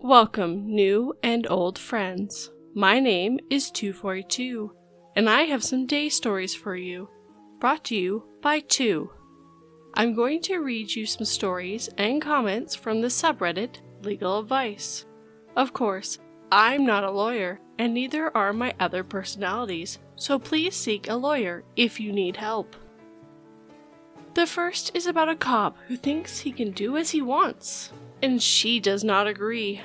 Welcome, new and old friends. My name is 242, and I have some day stories for you, brought to you by 2. I'm going to read you some stories and comments from the subreddit Legal Advice. Of course, I'm not a lawyer, and neither are my other personalities, so please seek a lawyer if you need help. The first is about a cop who thinks he can do as he wants, and she does not agree.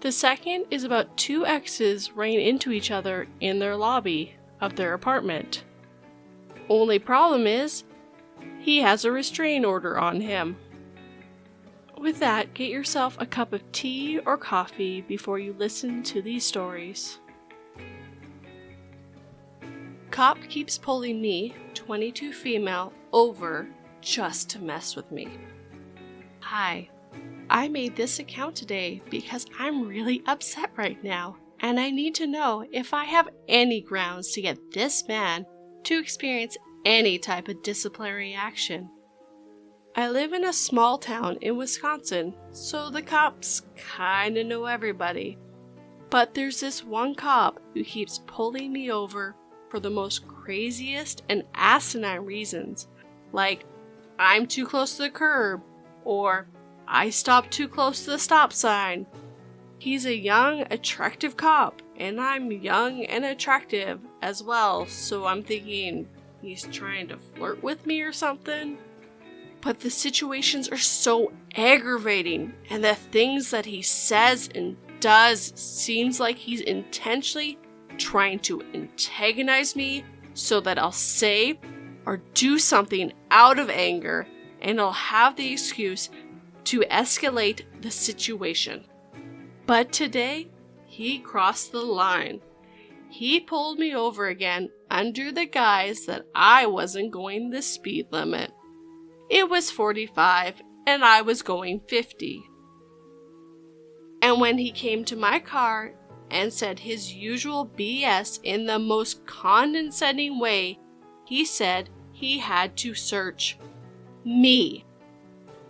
The second is about 2 exes running into each other in their lobby of their apartment. Only problem is, he has a restraining order on him. With that, get yourself a cup of tea or coffee before you listen to these stories. Cop keeps pulling me, 22 female, over just to mess with me. Hi. I made this account today because I'm really upset right now, and I need to know if I have any grounds to get this man to experience any type of disciplinary action. I live in a small town in Wisconsin, so the cops kinda know everybody. But there's this one cop who keeps pulling me over for the most craziest and asinine reasons, like I'm too close to the curb, or I stopped too close to the stop sign. He's a young, attractive cop, and I'm young and attractive as well, so I'm thinking he's trying to flirt with me or something. But the situations are so aggravating, and the things that he says and does seems like he's intentionally trying to antagonize me so that I'll say or do something out of anger, and I'll have the excuse to escalate the situation. But today, he crossed the line. He pulled me over again under the guise that I wasn't going the speed limit. It was 45 and I was going 50. And when he came to my car and said his usual BS in the most condescending way, he said he had to search me.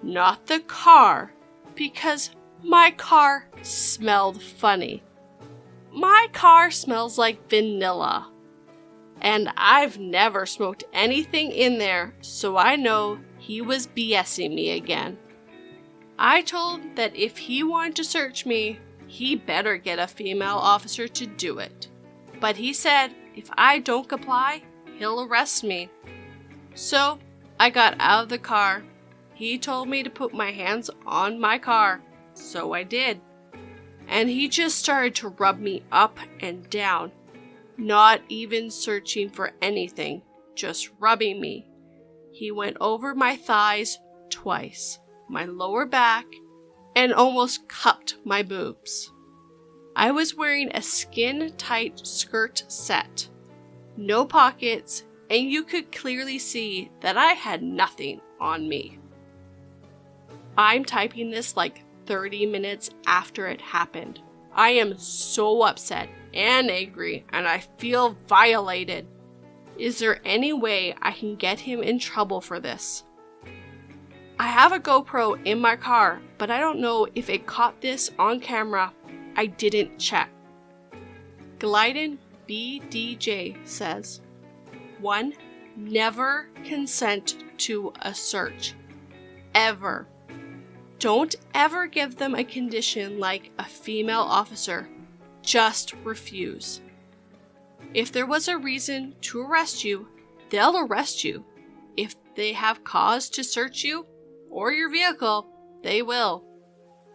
Not the car, because my car smelled funny. My car smells like vanilla, and I've never smoked anything in there, so I know he was BSing me again. I told him that if he wanted to search me, he better get a female officer to do it. But he said if I don't comply, he'll arrest me. So I got out of the car. He told me to put my hands on my car, so I did. And he just started to rub me up and down, not even searching for anything, just rubbing me. He went over my thighs twice, my lower back, and almost cupped my boobs. I was wearing a skin-tight skirt set, no pockets, and you could clearly see that I had nothing on me. I'm typing this like 30 minutes after it happened. I am so upset and angry, and I feel violated. Is there any way I can get him in trouble for this? I have a GoPro in my car, but I don't know if it caught this on camera. I didn't check. Glidden BDJ says, 1. Never consent to a search. Ever. Don't ever give them a condition like a female officer. Just refuse. If there was a reason to arrest you, they'll arrest you. If they have cause to search you or your vehicle, they will.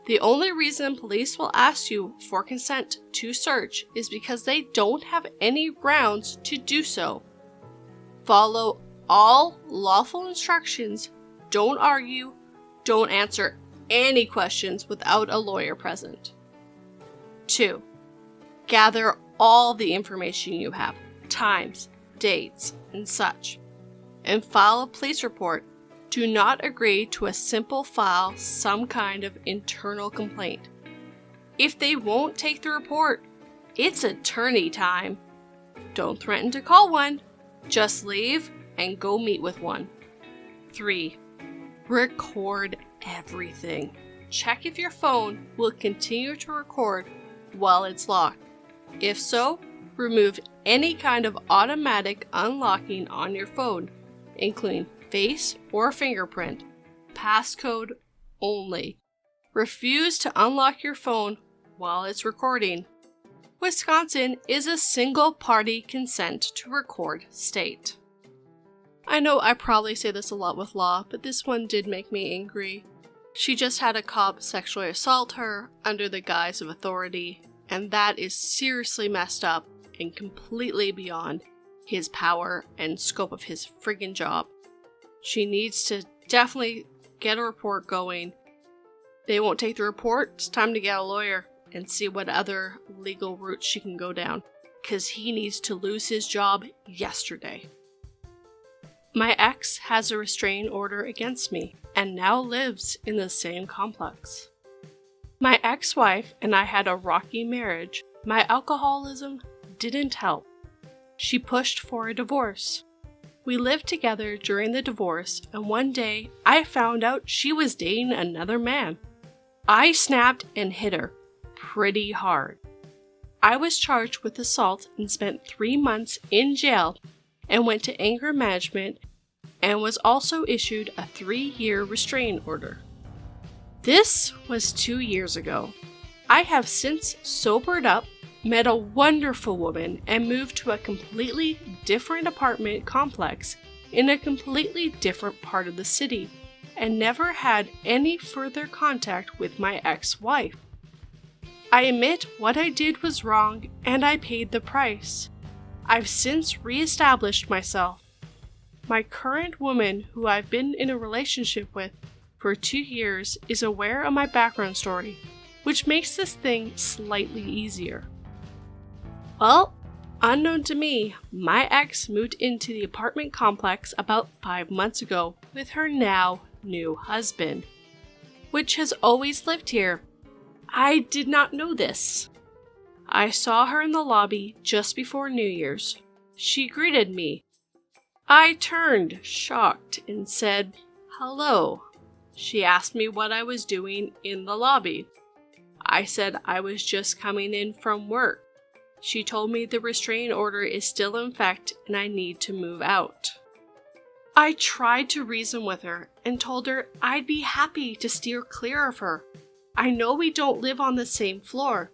The only reason police will ask you for consent to search is because they don't have any grounds to do so. Follow all lawful instructions. Don't argue. Don't answer any questions without a lawyer present. 2. Gather all the information you have, times, dates, and such, and file a police report. Do not agree to a simple file some kind of internal complaint. If they won't take the report, it's attorney time. Don't threaten to call one. Just leave and go meet with one. 3. Record everything. check if your phone will continue to record while it's locked. If so, remove any kind of automatic unlocking on your phone, including face or fingerprint, passcode only. Refuse to unlock your phone while it's recording. Wisconsin is a single-party consent to record state. I know I probably say this a lot with law, but this one did make me angry. She just had a cop sexually assault her under the guise of authority, and that is seriously messed up and completely beyond his power and scope of his friggin' job. She needs to definitely get a report going. They won't take the report, it's time to get a lawyer and see what other legal routes she can go down, because he needs to lose his job yesterday. My ex has a restraining order against me and now lives in the same complex. My ex-wife and I had a rocky marriage. My alcoholism didn't help. She pushed for a divorce. We lived together during the divorce, and one day I found out she was dating another man. I snapped and hit her pretty hard. I was charged with assault and spent 3 months in jail and went to anger management and was also issued a 3-year restraining order. This was 2 years ago. I have since sobered up, met a wonderful woman, and moved to a completely different apartment complex in a completely different part of the city, and never had any further contact with my ex-wife. I admit what I did was wrong, and I paid the price. I've since re-established myself. My current woman, who I've been in a relationship with for 2 years, is aware of my background story, which makes this thing slightly easier. Well, unknown to me, my ex moved into the apartment complex about 5 months ago with her now new husband, which has always lived here. I did not know this. I saw her in the lobby just before New Year's. She greeted me. I turned, shocked, and said, "Hello." She asked me what I was doing in the lobby. I said I was just coming in from work. She told me the restraining order is still in effect and I need to move out. I tried to reason with her and told her I'd be happy to steer clear of her. I know we don't live on the same floor.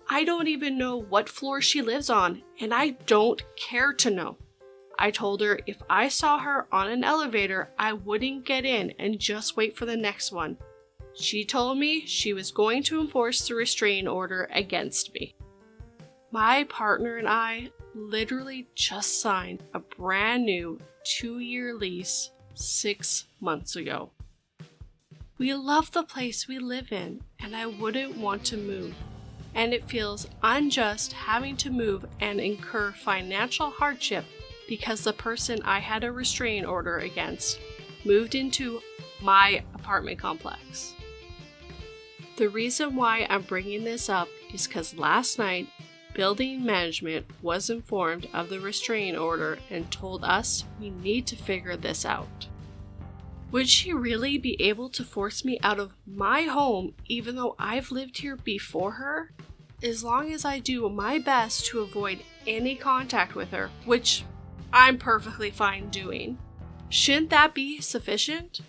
I don't even know what floor she lives on, and I don't care to know. I told her if I saw her on an elevator, I wouldn't get in and just wait for the next one. She told me she was going to enforce the restraining order against me. My partner and I literally just signed a brand new 2-year lease 6 months ago. We love the place we live in, and I wouldn't want to move. And it feels unjust having to move and incur financial hardship because the person I had a restraining order against moved into my apartment complex. The reason why I'm bringing this up is because last night, building management was informed of the restraining order and told us we need to figure this out. Would she really be able to force me out of my home even though I've lived here before her? As long as I do my best to avoid any contact with her, which I'm perfectly fine doing. Shouldn't that be sufficient?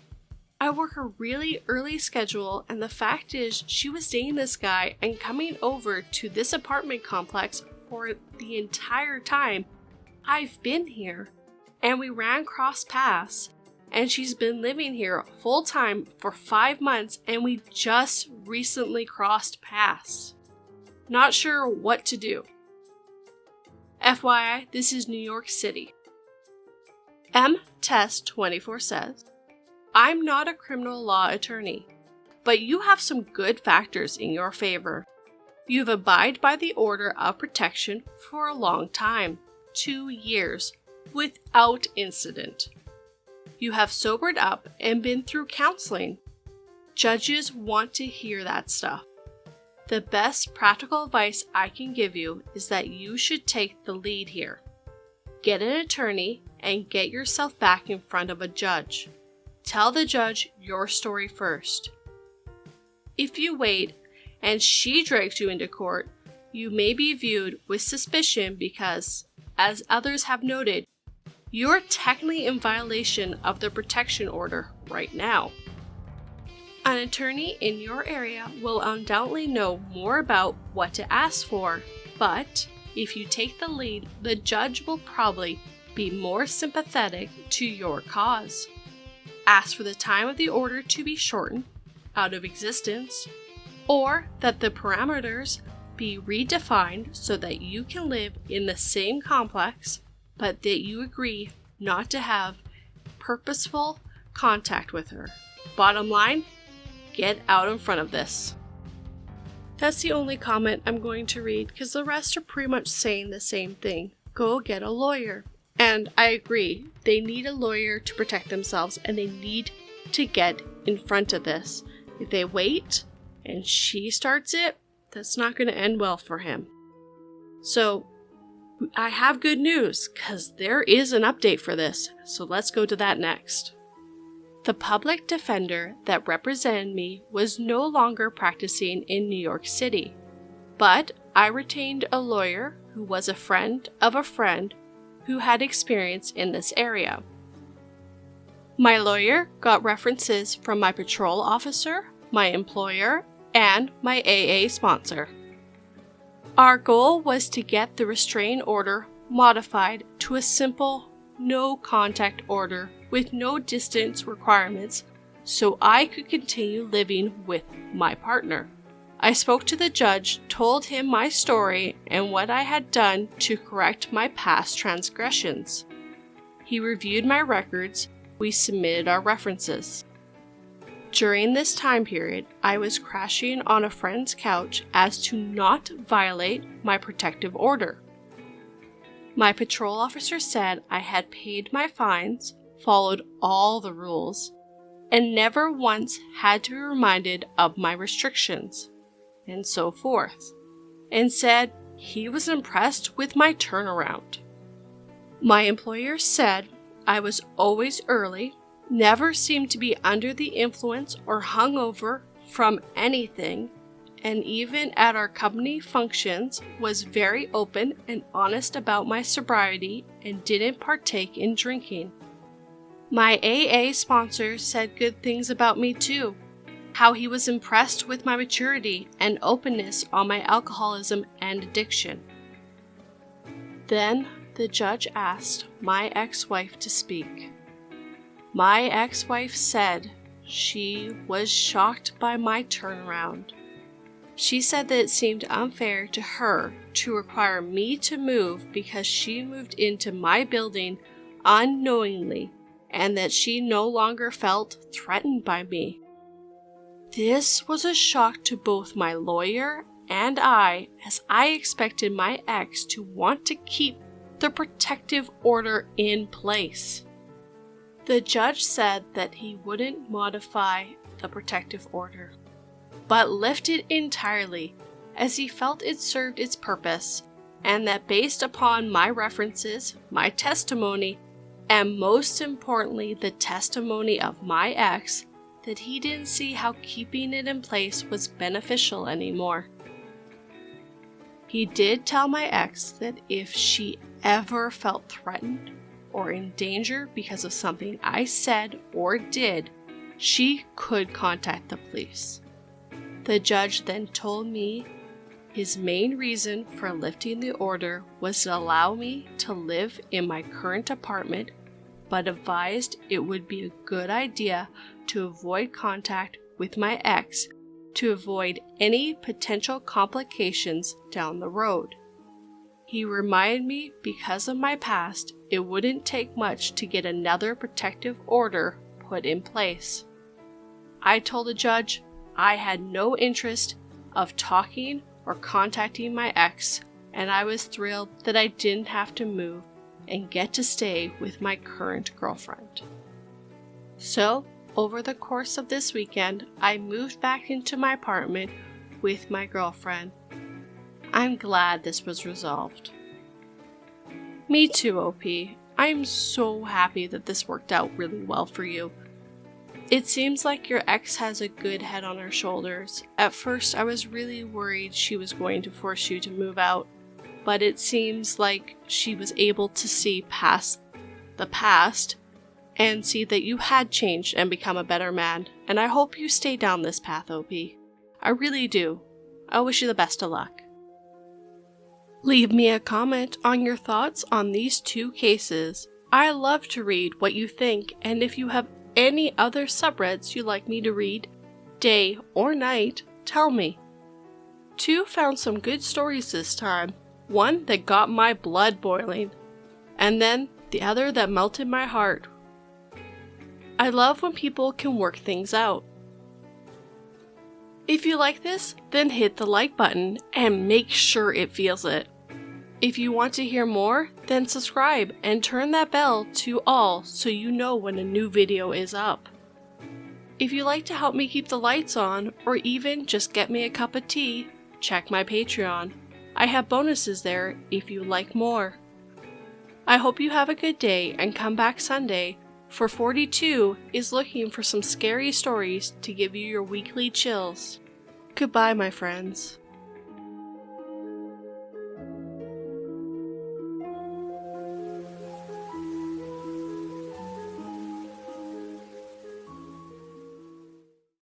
I work a really early schedule, and the fact is she was dating this guy and coming over to this apartment complex for the entire time I've been here, and we ran cross paths, and she's been living here full time for 5 months, and we just recently crossed paths. Not sure what to do. FYI, this is New York City. Test24 says, I'm not a criminal law attorney, but you have some good factors in your favor. You've abided by the order of protection for a long time, 2 years, without incident. You have sobered up and been through counseling. Judges want to hear that stuff. The best practical advice I can give you is that you should take the lead here. Get an attorney and get yourself back in front of a judge. Tell the judge your story first. If you wait and she drags you into court, you may be viewed with suspicion because, as others have noted, you're technically in violation of the protection order right now. An attorney in your area will undoubtedly know more about what to ask for, but if you take the lead, the judge will probably be more sympathetic to your cause. Ask for the time of the order to be shortened out of existence, or that the parameters be redefined so that you can live in the same complex, but that you agree not to have purposeful contact with her. Bottom line, get out in front of this. That's the only comment I'm going to read because the rest are pretty much saying the same thing. Go get a lawyer. And I agree, they need a lawyer to protect themselves and they need to get in front of this. If they wait and she starts it, that's not going to end well for him. So I have good news because there is an update for this. So let's go to that next. The public defender that represented me was no longer practicing in New York City, but I retained a lawyer who was a friend of a friend who had experience in this area. My lawyer got references from my patrol officer, my employer, and my AA sponsor. Our goal was to get the restraining order modified to a simple no contact order with no distance requirements so I could continue living with my partner. I spoke to the judge, told him my story and what I had done to correct my past transgressions. He reviewed my records. We submitted our references. During this time period, I was crashing on a friend's couch as to not violate my protective order. My patrol officer said I had paid my fines, followed all the rules, and never once had to be reminded of my restrictions, and so forth, and said he was impressed with my turnaround. My employer said I was always early, never seemed to be under the influence or hungover from anything, and even at our company functions was very open and honest about my sobriety and didn't partake in drinking. My AA sponsor said good things about me too, how he was impressed with my maturity and openness on my alcoholism and addiction. Then the judge asked my ex-wife to speak. My ex-wife said she was shocked by my turnaround. She said that it seemed unfair to her to require me to move because she moved into my building unknowingly and that she no longer felt threatened by me. This was a shock to both my lawyer and I, as I expected my ex to want to keep the protective order in place. The judge said that he wouldn't modify the protective order, but lift it entirely as he felt it served its purpose, and that based upon my references, my testimony, and most importantly the testimony of my ex, that he didn't see how keeping it in place was beneficial anymore. He did tell my ex that if she ever felt threatened or in danger because of something I said or did, she could contact the police. The judge then told me his main reason for lifting the order was to allow me to live in my current apartment, but advised it would be a good idea to avoid contact with my ex to avoid any potential complications down the road. He reminded me because of my past, it wouldn't take much to get another protective order put in place. I told the judge I had no interest of talking or contacting my ex, and I was thrilled that I didn't have to move and get to stay with my current girlfriend. So, over the course of this weekend, I moved back into my apartment with my girlfriend. I'm glad this was resolved. Me too, OP. I'm so happy that this worked out really well for you. It seems like your ex has a good head on her shoulders. At first, I was really worried she was going to force you to move out, but it seems like she was able to see past the past and see that you had changed and become a better man, and I hope you stay down this path, OP. I really do. I wish you the best of luck. Leave me a comment on your thoughts on these two cases. I love to read what you think, and if you have any other subreddits you'd like me to read, day or night, tell me. 2 found some good stories this time, one that got my blood boiling, and then the other that melted my heart. I love when people can work things out. If you like this, then hit the like button and make sure it feels it. If you want to hear more, then subscribe and turn that bell to all so you know when a new video is up. If you'd like to help me keep the lights on, or even just get me a cup of tea, check my Patreon. I have bonuses there if you like more. I hope you have a good day and come back Sunday, for 42 is looking for some scary stories to give you your weekly chills. Goodbye, my friends.